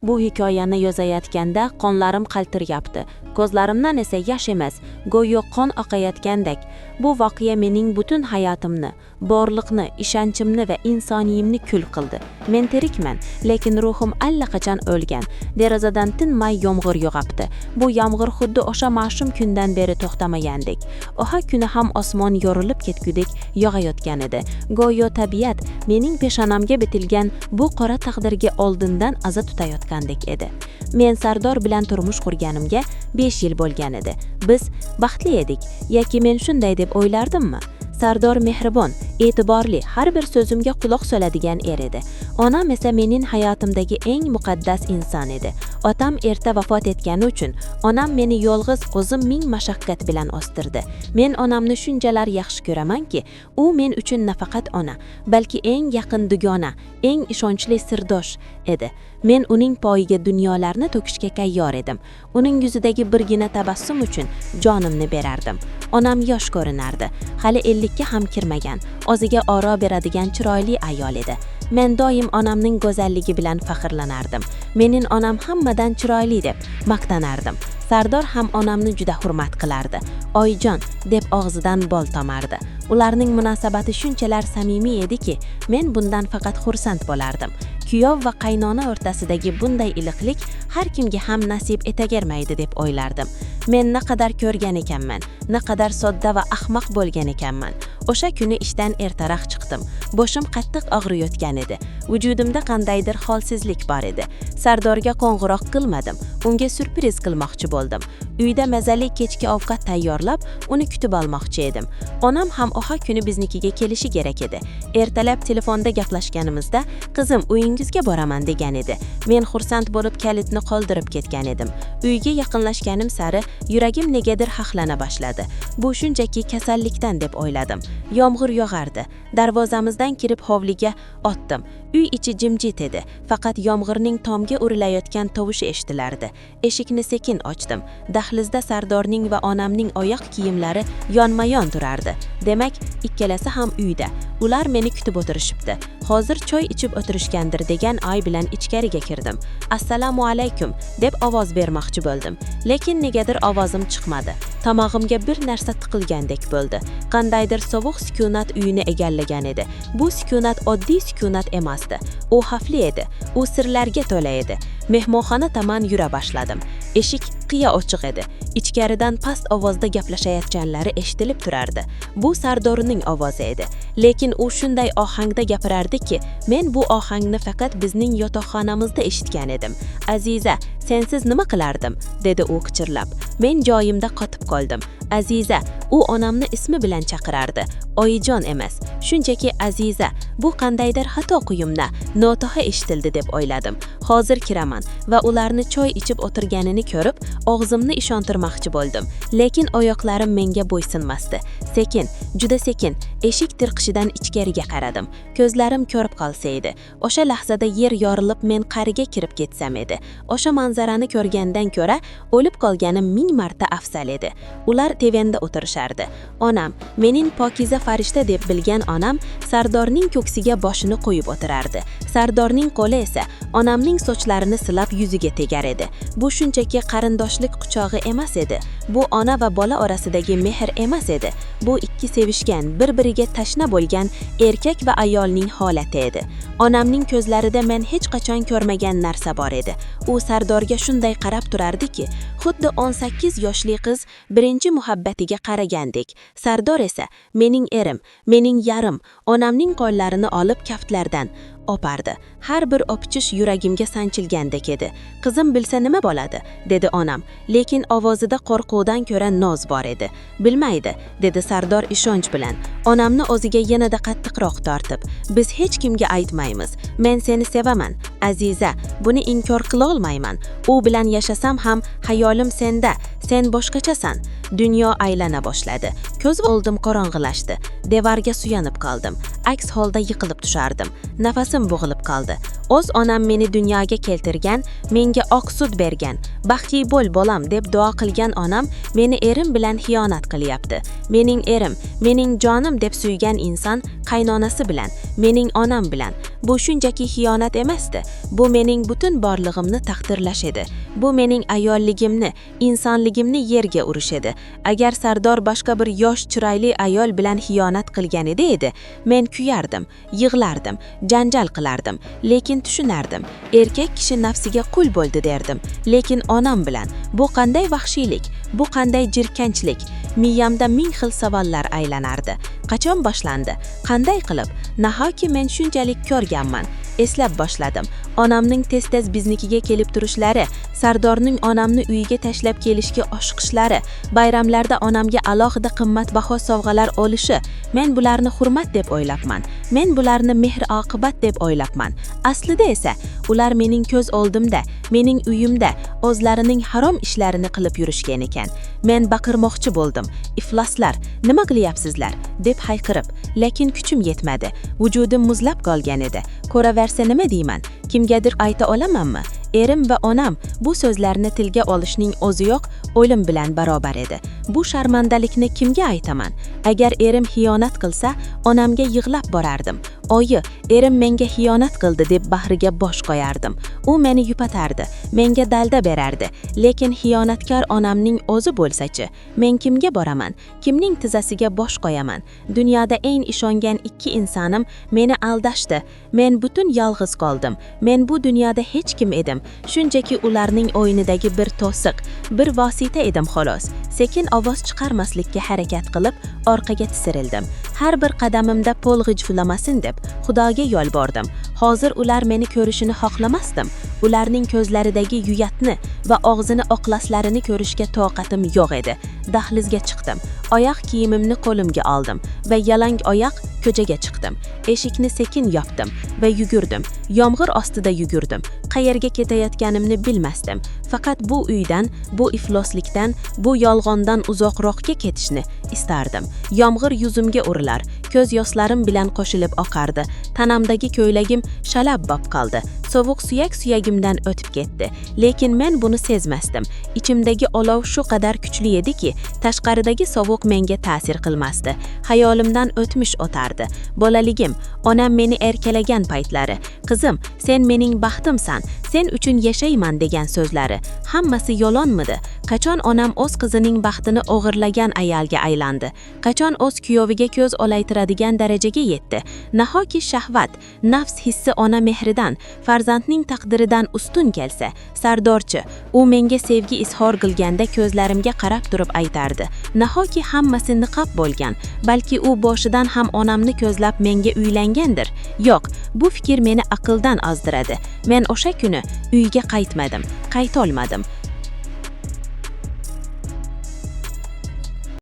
Bu hikoyani yozayotganda qonlarim qaltiryapti. Ko'zlarimdan esa yosh emas, go'yo qon oqayotgandek. Bu voqea mening butun hayotimni, borliqni, ishonchimni va insoniyimni kul qildi. Men tirikman, lekin ruhim allaqachon o'lgan. Derazadan tinmay yomg'ir yog'apti. Bu yomg'ir xuddi o'sha mash'um kundan beri to'xtamagandek. O'ha kuni ham osmon yorilib ketgudek yog'ayotgan edi. Go'yo tabiat mening peshonamga bitilgan bu qora taqdirga oldindan aza tutayotgandek edi. Men Sardor bilan turmush qurganimga 5 yil bo'lgan edi. Biz baxtli edik, yoki men shunday deb o'ylardimmi? Sardor mehribon, e'tiborli, har bir so'zimga quloq soladigan er edi. Onam esa mening hayotimdagi eng muqaddas inson edi. Otam erta vafot etgani uchun onam meni yolg'iz o'zim ming mashaqqat bilan o'stirdi. Men onamni shunchalar yaxshi ko'ramanki, u men uchun nafaqat ona, balki eng yaqin dugona, eng ishonchli sirdosh edi. Men uning poyiga dunyolarni to'kishga tayyor edim. Uning yuzidagi birgina tabassum uchun jonimni berardim. Onam yosh ko'rinardi. Hali 50 ga ham kirmagan, o'ziga oro beradigan chiroyli ayol edi. Men doim onamning go'zalligi bilan faxrlanardim. Mening onam hammadan chiroyli deb maqtanardim. Sardor ham onamni juda hurmat qilardi. Oyijon deb og'zidan bol tomardi. Ularning munosabati shunchalar samimiy ediki, men bundan faqat xursand bo'lardim. Kuyov va qaynona o'rtasidagi bunday iliqlik har kimga ham nasib etavermaydi deb o'ylardim. Men naqadar ko'rgan ekanman, naqadar sodda va ahmoq bo'lgan ekanman. O'sha kuni ishdan ertaroq chiqdim. Boshim qattiq og'riyotgan edi. Vujudimda qandaydir holsizlik bor edi. Sardorga qo'ng'iroq qilmadim. Unga surpriz qilmoqchi bo'ldim. Uyda mazali kechki ovqat tayyorlab, uni kutib olmoqchi edim. Onam ham o'ha kuni biznikiga kelishi kerak edi. Ertalab telefonda gaplashganimizda, "Qizim, uyingizga boraman" degan edi. Men xursand bo'lib kalitni qoldirib ketgan edim. Uyga yaqinlashganim sari yuragim negadir xaxlana boshladi. Bu shunchaki kasallikdan deb o'yladim. Yomg'ir yog'ardi. Darvozamizdan kirib hovliga otdim. Uy ichi jimjit edi. Faqat yomg'irning tomga urilayotgan tovushi eshitilardi. Eshikni sekin ochdim. Dahlizda Sardorning va onamning oyoq kiyimlari yonma-yon turardi. Demak, ikkalasi ham uyda. Ular meni kutib o'tirishibdi. Hozir choy ichib o'tirishgandir degan oy bilan ichkariga kirdim. "Assalomu alaykum" deb ovoz bermoqchi bo'ldim, lekin negadir ovozim chiqmadi. Tomog'imga bir narsa tiqilgandek bo'ldi. Qandaydir sovuq sukunat uyini egallagan edi. Bu sukunat oddiy sukunat emasdi. U xavfli edi. U sirlarga to'la edi. Mehmonxona tomon yura boshladim. Eshik qiya ochiq edi. Ichkaridan past ovozda gaplashayotganlari eshitilib turardi. Bu Sardorning ovozi edi. Lekin u shunday ohangda gapirardiki, men bu ohangni faqat bizning yotoqxonamizda eshitgan edim. "Aziza, sensiz nima qilardim?" dedi u qichirlab. Men joyimda qotib qoldim. Aziza, u onamni ismi bilan chaqirardi. Oyijon emas, shunchaki Aziza. Bu qandaydir xato quyumda noto'g'ri eshitildi deb o'yladim. Hozir kiraman va ularni choy ichib o'tirganini ko'rib, og'zimni ishontirmoqchi bo'ldim, lekin oyoqlarim menga bo'ysunmasdi. Sekin, juda sekin eshik tirqishidan ichkariga qaradim. Ko'zlarim ko'rib qolsa edi. O'sha lahzada yer yorilib men qariga kirib ketsam edi. O'sha manzarani ko'rgandan ko'ra o'lib qolganim 1000 marta afzal edi. Ular tevenda o'tirishardi. Onam, mening pokiza farishta deb bilgan onam Sardorning ko'ksiga boshini qo'yib o'tirardi. Sardorning qo'li esa onamning sochlarini silab yuziga tegar edi. Bu shunchaki qarindoshlik quchog'i emas edi. Bu ona va bola orasidagi mehr emas edi. Bu ikki sevishgan, bir-biriga tashna bo'lgan erkak va ayolning holati edi. Onamning ko'zlarida men hech qachon ko'rmagan narsa bor edi. U Sardorga shunday qarab turardiki, xuddi 18 yoshli qiz birinchi muhabbatiga qaragandek. Sardor esa mening erim, mening yarim. Onamning qo'llarini olib kaftlardan opardi. Har bir o'pichish yuragimga sanchilgandek edi. "Qizim bilsa nima bo'ladi?" dedi onam, lekin ovozida qo'rquvdan ko'ra noz bor edi. "Bilmaydi", dedi Sardor ishonch bilan. Onamni o'ziga yanada qattiqroq tortib, "Biz hech kimga aytmaymiz. Men seni sevaman, Aziza. Buni inkor qila olmayman. U bilan yashasam ham hayolim senda. Sen boshqachasan." Dunyo aylana boshladi. Ko'z oldim qorong'ilashdi. Devorga suyanib qoldim. Aks holda yiqilib tushardim. Nafasim bo'g'ilib qoldi. O'z onam meni dunyoga keltirgan, menga oq sut bergan, "Baxtli bo'l bolam" deb duo qilgan onam meni erim bilan xiyonat qilyapti. Mening erim, mening jonim deb suygan inson qaynonasi bilan, mening onam bilan Bu shunchaki xiyonat emasdi. Bu mening butun borlig'imni taqdirlash edi. Bu mening ayolligimni, insonligimni yerga urish edi. Agar Sardor boshqa bir yosh chiroyli ayol bilan xiyonat qilgan edi, men kuyardim, yig'lardim, janjal qilardim, lekin tushunardim. Erkak kishi nafsiga qul bo'ldi derdim. Lekin onam bilan bu qanday vahshiylik, bu qanday jirkanchlik? Miyamda ming xil savollar aylanardi. Qachon boshlandi? Qanday qilib? Nahotki men shunchalik ko'rganman. Eslab boshladim. Onamning tez-tez biznikiga kelib turishlari, Sardorning onamni uyiga tashlab kelishga oshiqishlari, bayramlarda onamga alohida qimmatbaho sovg'alar olishi, men bularni hurmat deb o'ylabman. Men bularni mehr-oqibat deb o'ylabman. Aslida esa ular mening ko'z oldimda, mening uyimda o'zlarining harom ishlarini qilib yurishgan ekan. Men baqirmoqchi bo'ldim. Ifloslar, nima qilyapsizlar deb hayqirib, lekin kuchim yetmadi. Vujudim muzlab qolgan edi. Ko'raversa nima deyman? Kimgadir ayta olamanmi? Erim va onam bu so'zlarni tilga olishning o'ziyoq o'lim bilan barobar edi. Bu sharmandalikni kimga aytaman? Agar erim xiyonat qilsa, onamga yig'lab borardim. Oyi, erim menga xiyonat qildi deb bahriga bosh qo'yardim. U meni yupatardi, menga dalda berardi. Lekin xiyonatkor onamning o'zi bo'lsa-chi, men kimga boraman? Kimning tizzasiga bosh qo'yaman? Dunyoda eng ishongan ikki insonim meni aldashdi. Men butun yolg'iz qoldim. Men bu dunyoda hech kim edim. Shunchaki ularning o'yinidagi bir to'siq, bir vosita edim xolos. Sekin ovoz chiqarmaslikka harakat qilib, orqaga tisarildim. Har bir qadamimda pol g'ijflamasin deb Xudoga yolbordim. Hozir ular meni ko'rishini xohlamasdim. Ularning ko'zlaridagi yuyatni va og'zini oqlaslarini ko'rishga toqatim yo'q edi. Dahlizga chiqdim. Oyoq kiyimimni qo'limga oldim va yalang oyoq ko'chaga chiqdim. Eshikni sekin yopdim va yugurdim. Yomg'ir ostida yugurdim. Qayerga ketayotganimni bilmasdim. Faqat bu uydan, bu ifloslikdan, bu yolg'ondan uzoqroqga ketishni istardim. Yomg'ir yuzimga urilar, ko'z yoshlarim bilan qo'shilib oqardi. Tanamdagi ko'ylagim shalab bo'p qoldi. Sovuq suyak suyagimdan o'tib ketdi. Lekin men buni sezmasdim. Ichimdagi olov shu qadar kuchli ediki, tashqaridagi sovuq menga ta'sir qilmasdi. Hayolimdan o'tmish o'tardi. Bolaligim, onam meni erkalagan paytlari, "Qizim, sen mening baxtimsan, sen uchun yashayman" degan so'zlari, hammasi yolonmidi? Qachon onam o'z qizining baxtini o'g'irlagan ayolga aylandi? Qachon o'z kuyoviga ko'z olaytiradigan darajaga yetdi? Nahotki shahvat, nafs hissi ona mehridan, farzandning taqdiridan ustun kelsa, Sardorchi, u menga sevgi izhor qilganda ko'zlarimga qarab turib aytardi. Nahotki hammasi niqob bo'lgan, balki u boshidan ham onamni ko'zlab menga uylangandir. Yo'q, bu fikr meni aqldan ozdiradi. Men o'sha kuni uyga qaytmadim, qaytolmadim.